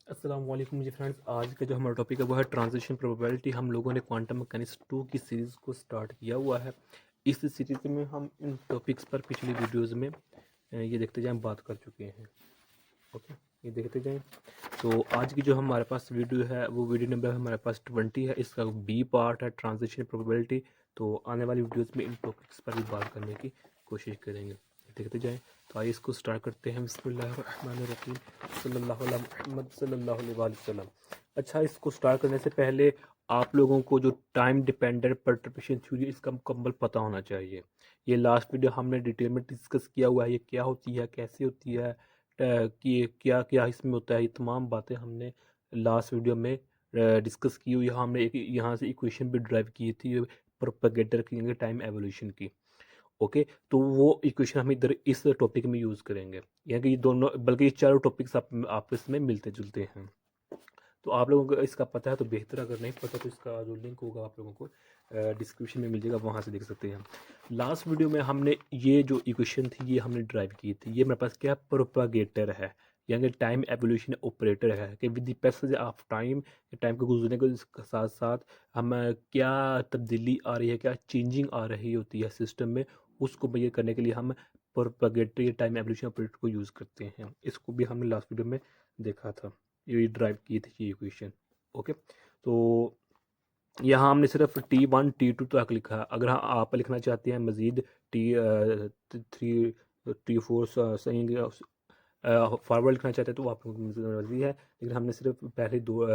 अस्सलाम वालेकुम जी फ्रेंड्स। आज का जो हमारा टॉपिक है वो है ट्रांजिशन प्रोबेबिलिटी। हम लोगों ने क्वांटम मैकेनिक्स 2 की सीरीज़ को स्टार्ट किया हुआ है। इस सीरीज़ में हम इन टॉपिक्स पर पिछली वीडियोस में ये देखते जाएं बात कर चुके हैं। ओके, ये देखते जाएं। तो आज की जो हमारे पास वीडियो है वो वीडियो नंबर हमारे पास 20 है। इसका बी पार्ट है ट्रांजिशन प्रोबेबिलिटी। तो आने वाली वीडियोज़ में इन टॉपिक्स पर भी बात करने की कोशिश करेंगे। देखते जाएँ। तो आइए इसको स्टार्ट करते हैं। बिस्मिल्लाहिर्रहमानिर्रहीम सल्लल्लाहु अला मुहम्मद सल्लल्लाहु अलैहि वसल्लम। अच्छा, इसको स्टार्ट करने से पहले आप लोगों को जो टाइम डिपेंडेंट परटर्बेशन थ्योरी इसका मुकम्मल पता होना चाहिए। ये लास्ट वीडियो हमने डिटेल में डिस्कस किया हुआ है, ये क्या होती है, कैसे होती है, कि क्या क्या इसमें होता है। ये तमाम बातें हमने लास्ट वीडियो में डिस्कस की हुई। हमने एक यहाँ से इक्वेशन भी ड्राइव की थी प्रोपेगेटर की, टाइम एवोल्यूशन की। ओके, तो वो इक्वेशन हम इधर इस टॉपिक में यूज़ करेंगे। यानी कि ये दोनों, बल्कि ये चारों टॉपिक्स आपस में मिलते जुलते हैं। तो आप लोगों को इसका पता है तो बेहतर, अगर नहीं पता तो इसका जो लिंक होगा आप लोगों को डिस्क्रिप्शन में मिल जाएगा, वहाँ से देख सकते हैं। लास्ट वीडियो में हमने ये जो इक्वेशन थी ये हमने ड्राइव की थी। ये मेरे पास क्या प्रोपागेटर है, यानी टाइम एवोल्यूशन ऑपरेटर है कि with the passage of time, time के गुजरने के साथ साथ हम क्या तब्दीली आ रही है, क्या चेंजिंग आ रही होती है सिस्टम में, उसको मेजर करने के लिए हम प्रोपागेटर या टाइम एवोल्यूशन ऑपरेटर को यूज़ करते हैं। इसको भी हमने लास्ट वीडियो में देखा था, ये ड्राइव की थी ये इक्वेशन। ओके, तो यहाँ हमने सिर्फ T1 T2 तक लिखा है। अगर आप लिखना चाहते हैं मज़ीद T3 T4 सही फॉरवर्ड लिखना चाहते हैं तो आप मर्जी है, लेकिन हमने सिर्फ पहले दो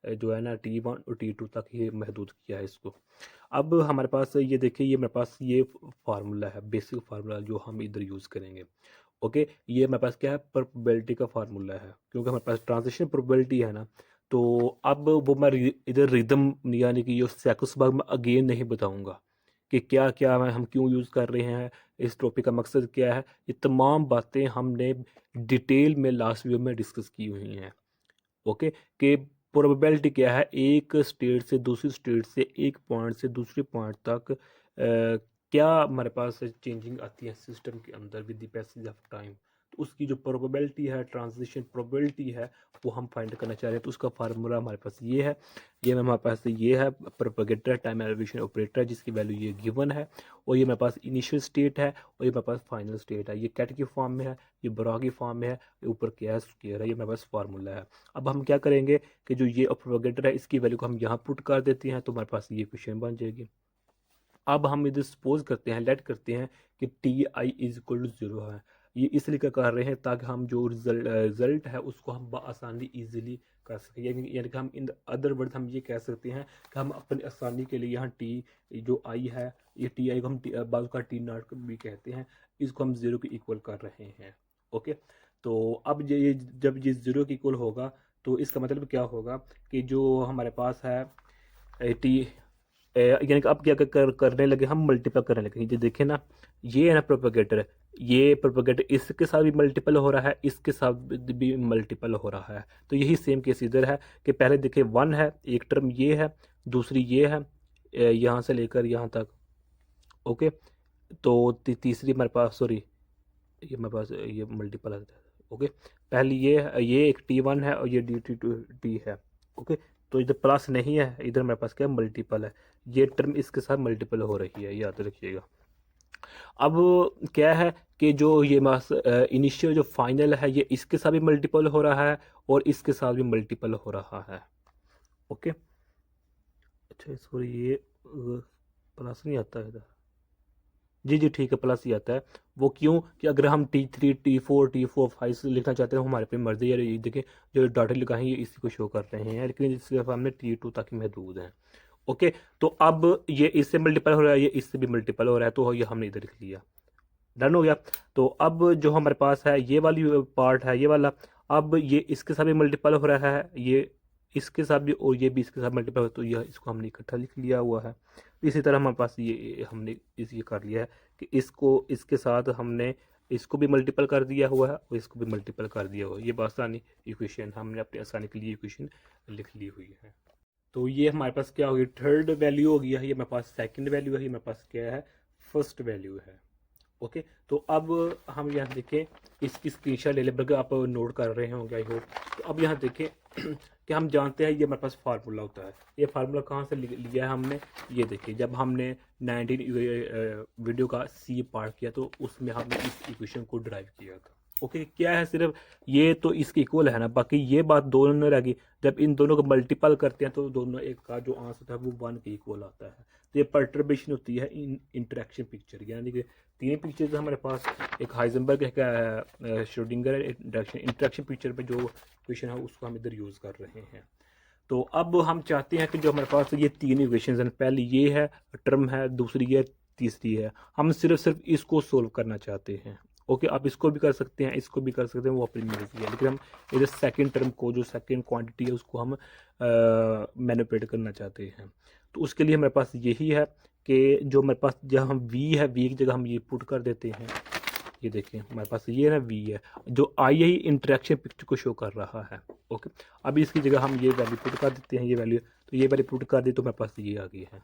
जो है ना T1 और T2 तक ही महदूद किया है इसको। अब हमारे पास ये देखिए, ये मेरे पास ये फार्मूला है, बेसिक फार्मूला जो हम इधर यूज़ करेंगे। ओके, ये मेरे पास क्या है, प्रोबेबिलिटी का फार्मूला है, क्योंकि हमारे पास ट्रांजिशन प्रोबेबिलिटी है ना। तो अब वो मैं इधर रिदम यानी कि ये सेकोसबाग में अगेन नहीं बताऊंगा कि क्या क्या है, हम क्यों यूज़ कर रहे हैं, इस टॉपिक का मकसद क्या है। ये तमाम बातें हमने डिटेल में लास्ट वीडियो में डिस्कस की हुई हैं। ओके, कि प्रोबेबिलिटी क्या है, एक स्टेट से दूसरी स्टेट से, एक पॉइंट से दूसरे पॉइंट तक क्या हमारे पास चेंजिंग आती है सिस्टम के अंदर with the passage of time. तो उसकी जो प्रोबेबिलिटी है, ट्रांजिशन प्रोबेबिलिटी है, वो हम फाइंड करना चाह रहे हैं। तो उसका फार्मूला हमारे पास ये है, ये हमारे पास ये है प्रोपेगेटर टाइम एलिवेशन ऑपरेटर, जिसकी वैल्यू ये गिवन है। और ये मेरे पास इनिशियल स्टेट है और ये मेरे पास फाइनल स्टेट है। ये कैट की फॉर्म में है, ये बरा की फॉर्म में है, ये ऊपर क्या स्क्वायर है, ये मेरे पास फार्मूला है। अब हम क्या करेंगे कि जो ये प्रोपेगेटर है इसकी वैल्यू को हम यहाँ पुट कर देते हैं, तो हमारे पास ये इक्वेशन बन जाएगी। अब हम इधर सपोज करते हैं, लेट करते हैं कि T I is equal to zero है। ये इसलिए क्या कर रहे हैं ताकि हम जो रिजल्ट है उसको हम आसानी ईजिली कर सकें। यानी कि हम इन अदर वर्ड हम ये कह सकते हैं कि हम अपनी आसानी के लिए यहाँ टी जो आई है, ये टी आई को हम बाजू का टी नॉट भी कहते हैं, इसको हम जीरो के इक्वल कर रहे हैं। ओके, तो अब ये जब ये जीरो के इक्वल होगा तो इसका मतलब क्या होगा कि जो हमारे पास है टी, यानी कि अब क्या करने लगे, हम मल्टीपल करने लगे। ये देखें ना, ये है ना प्रोपेगेटर, ये प्रोपेगेटर इसके साथ भी मल्टीपल हो रहा है, इसके साथ भी मल्टीपल हो रहा है। तो यही सेम केस इधर है कि पहले देखिए वन है, एक टर्म ये है, दूसरी ये है, यहाँ से लेकर यहाँ तक। ओके, तो तीसरी हमारे पास, सॉरी, ये मेरे पास ये मल्टीपल है। ओके, पहली ये एक T1 है और ये टी है। ओके, तो इधर प्लस नहीं है, इधर मेरे पास क्या मल्टीपल है, ये टर्म इसके साथ मल्टीपल हो रही है, याद रखिएगा। अब क्या है कि जो ये मास इनिशियल जो फाइनल है ये इसके साथ भी मल्टीपल हो रहा है और इसके साथ भी मल्टीपल हो रहा है। ओके, अच्छा सॉरी, ये प्लस नहीं आता है इधर। जी जी ठीक है, प्लस ही आता है। वो क्यों कि अगर हम T3 T4 5 से लिखना चाहते हैं हमारे पे मर्जी है। ये देखिए जो डाटा लिखा है ये इसी को शो कर रहे हैं, लेकिन इसके सामने T2 तक ही महदूद है। ओके, तो अब ये इससे मल्टीपल हो रहा है, ये इससे भी मल्टीपल हो रहा है, तो ये हमने इधर लिख लिया, डन हो गया। तो अब जो हमारे पास है ये वाली पार्ट है, ये वाला, अब ये इसके साथ भी मल्टीपल हो रहा है, ये इसके साथ भी और ये भी इसके साथ मल्टीपल हो, तो यह इसको हमने इकट्ठा लिख लिया हुआ है। इसी तरह हमारे पास ये हमने ये कर लिया है कि इसको इसके साथ हमने इसको भी मल्टीपल कर दिया हुआ है और इसको भी मल्टीपल कर दिया हुआ है। ये आसानी इक्वेशन हमने अपनी आसानी के लिए इक्वेशन लिख ली हुई है। तो ये हमारे पास क्या होगी, थर्ड वैल्यू हो गया है, ये मेरे पास सेकंड वैल्यू है, ये मेरे पास क्या है, फर्स्ट वैल्यू है। ओके, तो अब हम यहाँ देखें, इसकी स्क्रीनशॉट ले लें, बल्कि आप नोट कर रहे होंगे आई होप। तो अब यहाँ देखें कि हम जानते हैं ये हमारे पास फार्मूला होता है। ये फार्मूला कहाँ से लिया है हमने, ये देखिए जब हमने 19 वीडियो का सी पार्ट किया तो उसमें हमने इस इक्वेशन को ड्राइव किया था। ओके, क्या है, सिर्फ ये तो इसके इक्वल है ना, बाकी ये बात दोनों रहेगी। जब इन दोनों को मल्टीपल करते हैं तो दोनों एक का जो आंसर था वो 1 के इक्वल आता है। तो ये परटर्बेशन होती है इन इंटरेक्शन पिक्चर, यानी कि तीन पिक्चर्स हमारे पास, एक हाइजेनबर्ग है, श्रोडिंगर इंटरेक्शन पिक्चर पे जो इक्वेशन है उसको हम इधर यूज़ कर रहे हैं। तो अब हम चाहते हैं कि जो हमारे पास ये तीन इक्वेशंस हैं, पहली ये है टर्म है, दूसरी ये, तीसरी है, हम सिर्फ इसको सोल्व करना चाहते हैं। ओके, आप इसको भी कर सकते हैं, इसको भी कर सकते हैं, वो अपनी मर्जी है, लेकिन हम इधर सेकंड टर्म को, जो सेकंड क्वांटिटी है उसको हम मैनिपुलेट करना चाहते हैं। तो उसके लिए हमारे पास यही है कि जो हमारे पास जहाँ हम वी है, वी की जगह हम ये पुट कर देते हैं। ये देखें हमारे पास ये ना वी है, जो आई ही इंटरेक्शन पिक्चर को शो कर रहा है। ओके, अभी इसकी जगह हम ये वैल्यू पुट कर देते हैं, ये वैल्यू, तो ये वैल्यू पुट कर दी तो हमारे पास ये आ गई है।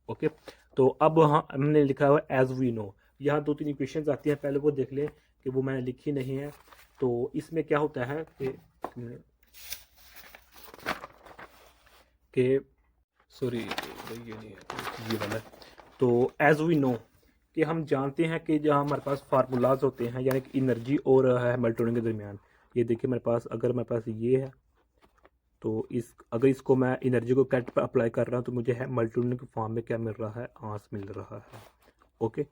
ओके, तो अब हाँ हमने लिखा हुआ एज वी नो, यहाँ दो तीन इक्वेशंस आती हैं, पहले वो देख लें कि वो मैंने लिखी नहीं है। तो इसमें क्या होता है कि सॉरी ये नहीं है, ये वाला। तो एज वी नो कि हम जानते हैं कि जहाँ हमारे पास फार्मूलाज होते हैं, यानी कि एनर्जी और हैमिल्टनियन के दरमियान, ये देखिए मेरे पास, अगर मेरे पास ये है तो अगर इसको मैं एनर्जी को कैट पर अप्लाई कर रहा हूँ तो मुझे हैमिल्टनियन के फॉर्म में क्या मिल रहा है, आंस मिल रहा है। ओके,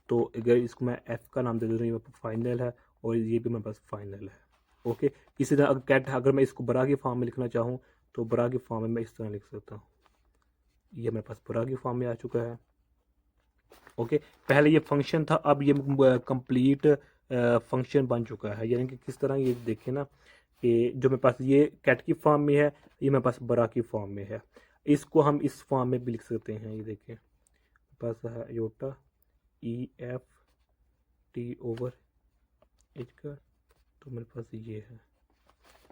तो अगर इसको मैं एफ का नाम दे दूँ, ये फाइनल है और ये भी मेरे पास फाइनल है। ओके, इसी तरह अगर कैट, अगर मैं इसको बरा के फॉर्म में लिखना चाहूँ तो बरा के फॉर्म में मैं इस तरह लिख सकता हूँ, ये मेरे पास बरा के फॉर्म में आ चुका है। ओके, पहले ये फंक्शन था, अब ये कंप्लीट फंक्शन बन चुका है, यानी कि किस तरह, ये देखें ना कि जो मेरे पास ये कैट की फॉर्म में है, ये मेरे पास बरा की फॉर्म में है, इसको हम इस फॉर्म में भी लिख सकते हैं। ये देखें मेरे पास है iota E F T over H का, तो मेरे पास ये है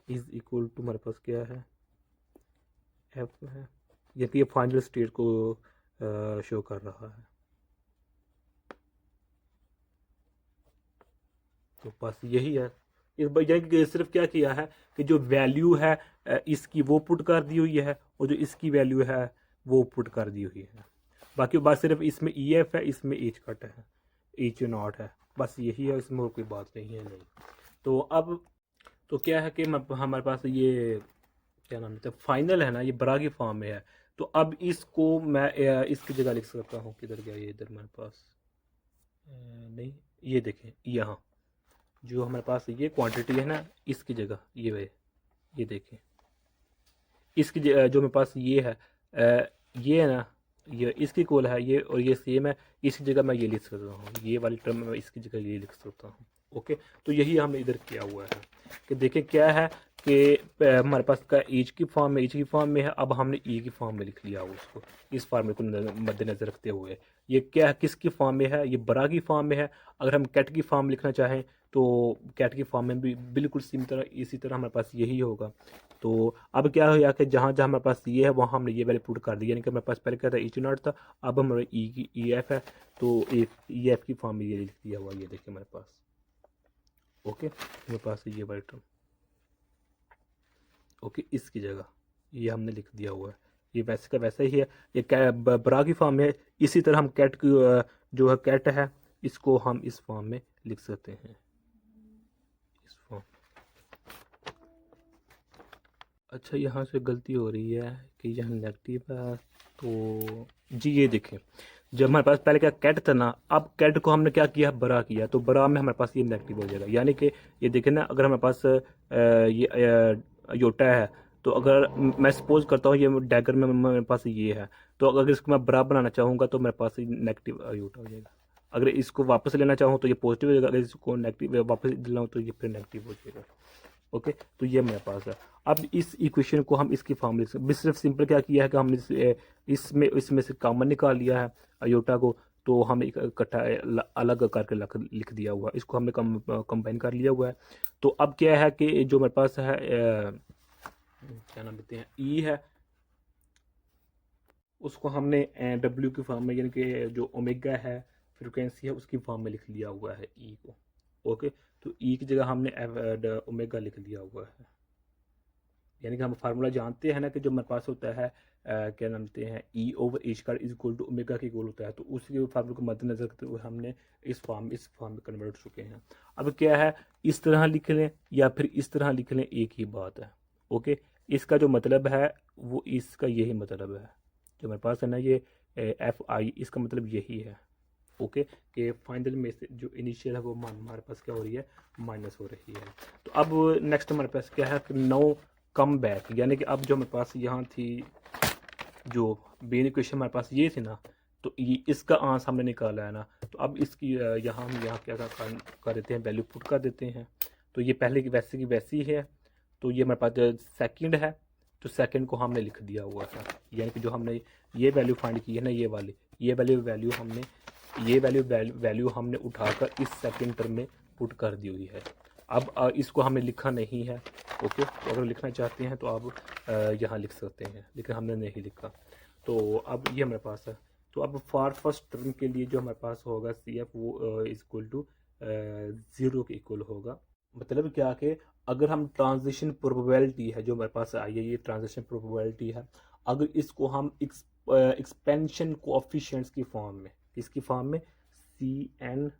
इज इक्वल टू, मेरे पास क्या है, एफ है, ये फाइनल स्टेट को शो कर रहा है। तो बस यही है, इस भैया कि सिर्फ क्या किया है कि जो वैल्यू है इसकी वो पुट कर दी हुई है, और जो इसकी वैल्यू है वो पुट कर दी हुई है। बाकी बात सिर्फ इसमें ई एफ है, इसमें एच कट है, एच नॉट है, बस यही है, इसमें और कोई बात नहीं है। नहीं, तो अब तो क्या है कि हमारे पास ये क्या नाम है, फाइनल है ना, ये बरा की फॉर्म में है। तो अब इसको मैं इसकी जगह लिख सकता हूँ, किधर गया ये, इधर मेरे पास नहीं, ये देखें यहाँ जो हमारे पास ये क्वांटिटी है ना, इसकी जगह ये देखें, इसकी जो मेरे पास ये है, ये है ना, ये इसकी कोल है ये, और ये सेम है, इसकी जगह मैं ये लिख सकता हूँ, ये वाली टर्म में इसकी जगह ये लिख सकता हूँ। ओके, तो यही हमने इधर किया हुआ है कि देखें क्या है कि हमारे पास का एच की फॉर्म में, एच की फॉर्म में है, अब हमने ई की फॉर्म में लिख लिया उसको, इस फार्मूले को मद्देनजर रखते हुए। ये क्या है, किसकी फॉर्म में है, ये बरा की फॉर्म में है। अगर हम कैट की फॉर्म लिखना चाहें तो कैट की फॉर्म में भी बिल्कुल इसी तरह हमारे पास यही होगा। तो अब क्या हुआ कि जहाँ जहाँ हमारे पास ये है वहाँ हमने ये वैल्यू पुट कर दी, यानी कि हमारे पास पहले क्या था, एच नॉट था, अब हमारे ई एफ है, तो ई एफ की फॉर्म में ये लिख दिया हुआ, ये देखिए हमारे पास। ओके, मेरे पास ये वाली टर्म, ओके, इसकी जगह ये हमने लिख दिया हुआ है, ये वैसे का वैसा ही है, ये बरा की फॉर्म में है। इसी तरह हम कैट की जो है कैट है, इसको हम इस फॉर्म में लिख सकते हैं, इस फॉर्म। अच्छा, यहाँ से गलती हो रही है कि यहाँ नेगेटिव है, तो जी ये देखें, जब हमारे पास पहले क्या कैट था ना, अब कैट को हमने क्या किया, बरा किया, तो बरा में हमारे पास ये नेगेटिव हो जाएगा, यानी कि ये देखें ना, अगर हमारे पास ये योटा है, तो अगर मैं सपोज करता हूँ ये डैगर में मेरे पास ये है, तो अगर इसको मैं बरा बनाना चाहूँगा तो मेरे पास नेगेटिव योटा हो जाएगा। अगर इसको वापस लेना चाहूँ तो ये पॉजिटिव हो जाएगा, अगर इसको नेगेटिव वापस दिलाऊँ तो ये फिर नेगेटिव हो जाएगा। ओके, तो ये मेरे पास है। अब इस इक्वेशन को हम इसकी फॉर्म लिख सकते, सिर्फ सिंपल क्या किया है कि हमने इसमें से कॉमन निकाल लिया है अयोटा को, तो हम एक इकट्ठा अलग करके लिख दिया हुआ, इसको हमने कंबाइन कर लिया हुआ है। तो अब क्या है कि जो मेरे पास है क्या नाम देते हैं, ई है, उसको हमने डब्ल्यू की फॉर्म में, यानी कि जो ओमेगा है फ्रिक्वेंसी है उसकी फॉर्म में लिख लिया हुआ है ई को। ओके, तो ई की जगह हमने ओमेगा लिख लिया हुआ है। यानी कि हम फार्मूला जानते हैं ना कि जो हमारे पास होता है क्या नाम लेते हैं E over H square is equal to omega के इक्वल होता है, तो उसी फार्मूले को मद्देनजर रखते हुए हमने इस फॉर्म में कन्वर्ट हो चुके हैं। अब क्या है, इस तरह लिख लें या फिर इस तरह लिख लें, एक ही बात है। ओके, इसका जो मतलब है वो इसका यही मतलब है, जो हमारे पास है ना ये एफ आई, इसका मतलब यही है। ओके, कि फाइनल में से जो इनिशियल है वो हमारे पास क्या हो रही है, माइनस हो रही है। तो अब नेक्स्ट हमारे पास क्या है, नो कम बैक, यानी कि अब जो हमारे पास यहाँ थी जो मेन इक्वेशन हमारे पास ये थी ना, तो ये इसका आंसर हमने निकाला है ना, तो अब इसकी यहाँ हम यहाँ क्या कर देते हैं, वैल्यू पुट कर देते हैं। तो ये पहले की वैसी है, तो ये हमारे पास सेकंड है, तो सेकंड को हमने लिख दिया हुआ है। यानी कि जो हमने ये वैल्यू फाइंड की है ना, ये वाली ये वैल्यू हमने उठाकर इस सेकंड टर्म में पुट कर दी हुई है। अब इसको हमने लिखा नहीं है। ओके, तो अगर लिखना चाहते हैं तो आप यहाँ लिख सकते हैं, लेकिन हमने नहीं लिखा। तो अब ये हमारे पास है। तो अब फॉर फर्स्ट टर्म के लिए जो हमारे पास होगा सी एफ, वो इज इक्वल टू 0 के इक्वल होगा। मतलब क्या कि अगर हम ट्रांजिशन प्रोबेबिलिटी है जो हमारे पास आई है, ये ट्रांजिशन प्रोबेबिलिटी है, अगर इसको हम एक्सपेंशन कोएफिशिएंट्स की फॉर्म में, किसकी फॉर्म में, सी एन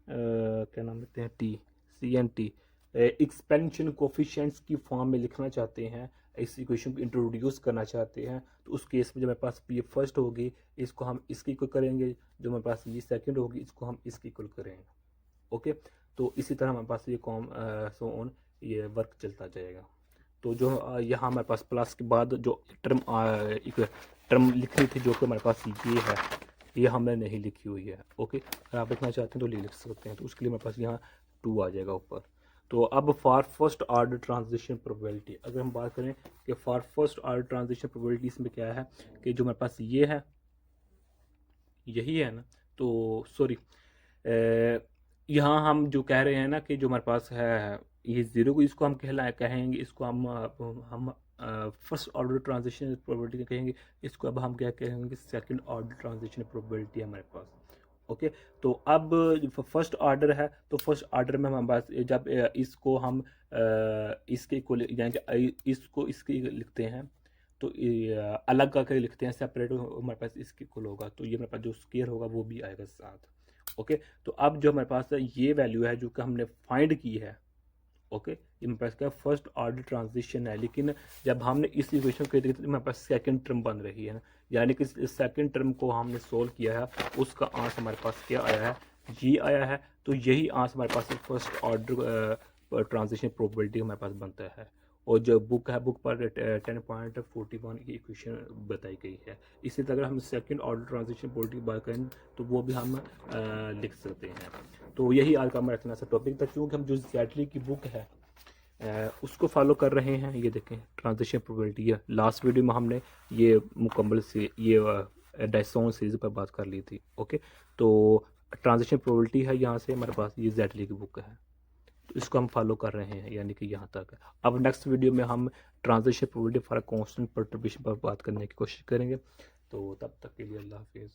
क्या नाम लेते हैं, T, C N T, expansion coefficients की फॉर्म में लिखना चाहते हैं, इस इक्वेशन को इंट्रोड्यूस करना चाहते हैं, तो उस केस में जो हमारे पास ये फर्स्ट होगी, इसको हम इसकी इक्वल करेंगे, जो हमारे पास ये सेकंड होगी, इसको हम इसकी इक्वल करेंगे। ओके, तो इसी तरह हमारे पास ये सो ऑन ये वर्क चलता जाएगा। तो जो यहाँ हमारे पास प्लस के बाद जो टर्म लिखनी थी, जो कि हमारे पास ये है, ये हमने नहीं लिखी हुई है। ओके, अगर आप लिखना चाहते हैं तो लिख सकते हैं, तो उसके लिए हमारे पास यहाँ 2 आ जाएगा ऊपर। तो अब for first order transition probability अगर हम बात करें कि for first order transition probability, इसमें क्या है कि जो हमारे पास ये है, यही है ना, तो सॉरी, यहाँ हम जो कह रहे हैं ना कि जो हमारे पास है ये 0 को, इसको हम कहेंगे, इसको हम फर्स्ट ऑर्डर ट्रांजिशन प्रोबेबिलिटी कहेंगे, इसको अब हम क्या कहेंगे, सेकंड ऑर्डर ट्रांजिशन प्रोबेबिलिटी है हमारे पास। ओके, तो अब फर्स्ट ऑर्डर है, तो फर्स्ट ऑर्डर में हमारे पास जब इसको हम इसके इक्वल, यानी कि इसको इसके लिखते हैं, तो अलग करके लिखते हैं, सेपरेट हमारे पास इसके इक्वल होगा, तो ये हमारे पास जो स्क्वायर होगा वो भी आएगा साथ। ओके, तो अब जो हमारे पास ये वैल्यू है जो कि हमने फाइंड की है, ओके, ये हमारे पास क्या फर्स्ट ऑर्डर ट्रांजिशन है, लेकिन जब हमने इस इक्वेशन को देखा तो हमारे पास सेकंड टर्म बन रही है ना, यानी कि इस सेकंड टर्म को हमने सोल्व किया है, उसका आंसर हमारे पास क्या आया है, ये आया है। तो यही आंसर हमारे पास फर्स्ट ऑर्डर ट्रांजिशन प्रोबेबिलिटी हमारे पास बनता है। और जो बुक है, बुक पर 10.41 की इक्वेशन बताई गई है। इसी तरह अगर हम सेकंड ऑर्डर ट्रांजिशन प्रोबेबिलिटी की बात करें तो वो भी हम लिख सकते हैं। तो यही आज का हमारा इतना सा टॉपिक था, क्योंकि हम जो जेटली की बुक है उसको फॉलो कर रहे हैं। ये देखें ट्रांजिशन प्रोबेबिलिटी है, लास्ट वीडियो में हमने ये मुकम्मल से ये डायसोन सीरीज पर बात कर ली थी। ओके, तो ट्रांजिशन प्रोबेबिलिटी है यहाँ से हमारे पास, ये जेटली की बुक है, तो इसको हम फॉलो कर रहे हैं, यानी कि यहाँ तक। अब नेक्स्ट वीडियो में हम transition probability for constant perturbation पर बात करने की कोशिश करेंगे। तो तब तक के लिए अल्लाह हाफिज़।